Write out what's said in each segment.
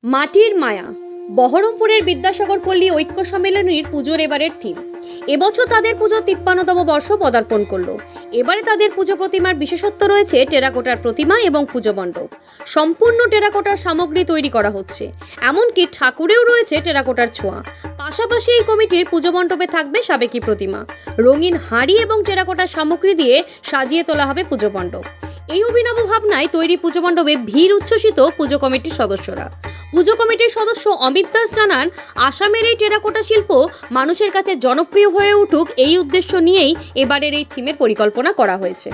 মাটির মায়া বহরমপুরের বিদ্যাসাগর পল্লী ঐক্য সম্মেলনীর পুজোর এবারের থিম। এবছর তাদের পুজো 53তম বর্ষ পদার্পণ করলো। এবারে তাদের পুজো প্রতিমার বিশেষত্ব রয়েছে টেরাকোটার প্রতিমা এবং পুজো মণ্ডপ সম্পূর্ণ টেরাকোটার সামগ্রী তৈরি করা হচ্ছে, এমনকি ঠাকুরেও রয়েছে টেরাকোটার ছোঁয়া। পাশাপাশি এই কমিটির পুজো মণ্ডপে থাকবে সাবেকি প্রতিমা, রঙিন হাঁড়ি এবং টেরাকোটার সামগ্রী দিয়ে সাজিয়ে তোলা হবে পুজো মণ্ডপ। এই অভিনব ভাবনায় তৈরি পুজো মণ্ডপে ভিড় উচ্ছ্বসিত পুজো কমিটির সদস্যরা। পুজো কমিটির সদস্য অমিত দাস জানান, আসামের এই টেরাকোটা শিল্প মানুষের কাছে জনপ্রিয় হয়ে উঠুক, এই উদ্দেশ্য নিয়েই এবারের এই থিমের পরিকল্পনা করা হয়েছে।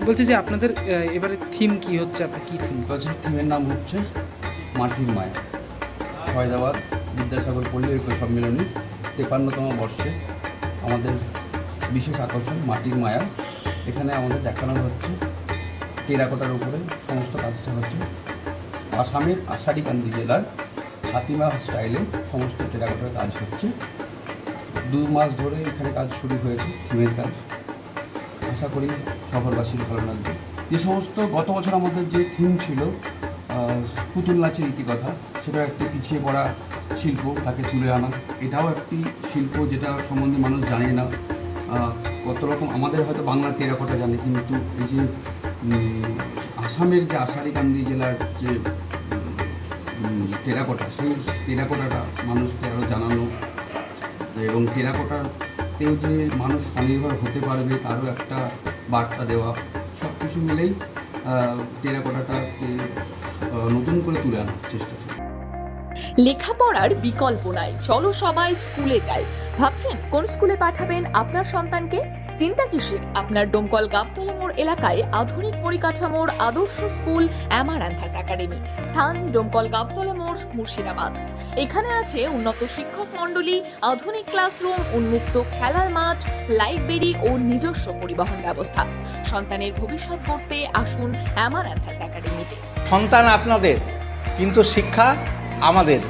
বলছি যে আপনাদের এবারে থিম কি হচ্ছে, আপনার কি থিম? থিমের নাম হচ্ছে মাটির মায়া। ফয়দাবাদ বিদ্যাসাগর পল্লী ঐক্য সম্মেলনী 53তম বর্ষে আমাদের বিশেষ আকর্ষণ মাটির মায়া। এখানে আমাদের দেখানো হচ্ছে টেরাকোটার উপরে সমস্ত কাজটা হচ্ছে আসামের আষাঢ়িকান্দি জেলার হাতিমা স্টাইলে সমস্ত টেরাকোটার কাজ হচ্ছে। 2 মাস ধরে এখানে কাজ শুরু হয়েছে থিমের কাজ। আশা করি শহরবাসীর ভালো লাগবে। যে সমস্ত গত বছর আমাদের যে থিম ছিল পুতুল নাচের ইতিকথা, সেটা একটি পিছিয়ে পড়া শিল্প, তাকে তুলে আনা। এটাও একটি শিল্প যেটা সম্বন্ধে মানুষ জানে না। কত রকম আমাদের হয়তো বাংলার টেরাকোটা জানে, কিন্তু এই যে আসামের যে আষাঢ়িকান্দি জেলার যে টেরাকোটা, সেই টেরাকোটাটা মানুষকে আরও জানানো এবং টেরাকোটাতেও যে মানুষ স্বনির্ভর হতে পারবে তারও একটা বার্তা দেওয়া, সব কিছু মিলেই টেরাকোটাটাকে নতুন করে তুলে আনার চেষ্টা করি। লেখাপড়ার বিকল্প নাই, চলো সবাই স্কুলে যাই। ভাবছেন কোন স্কুলে পাঠাবেন আপনার সন্তানকে? চিন্তা কিসের? আপনার ডোমকল গাবতলা মোড় এলাকায় আধুনিক পরিকাঠামোর আদর্শ স্কুল অ্যামারান্থাস একাডেমি। স্থান ডোমকল গাবতলা মোড়, মুর্শিদাবাদ। এখানে আছে উন্নত শিক্ষক মণ্ডলী, আধুনিক ক্লাসরুম, উন্মুক্ত খেলার মাঠ, লাইব্রেরি ও নিজস্ব পরিবহন ব্যবস্থা। সন্তানের ভবিষ্যৎ গড়তে আসুন অ্যামারান্থাস একাডেমিতে। সন্তান আপনাদের, কিন্তু শিক্ষা আমাদের।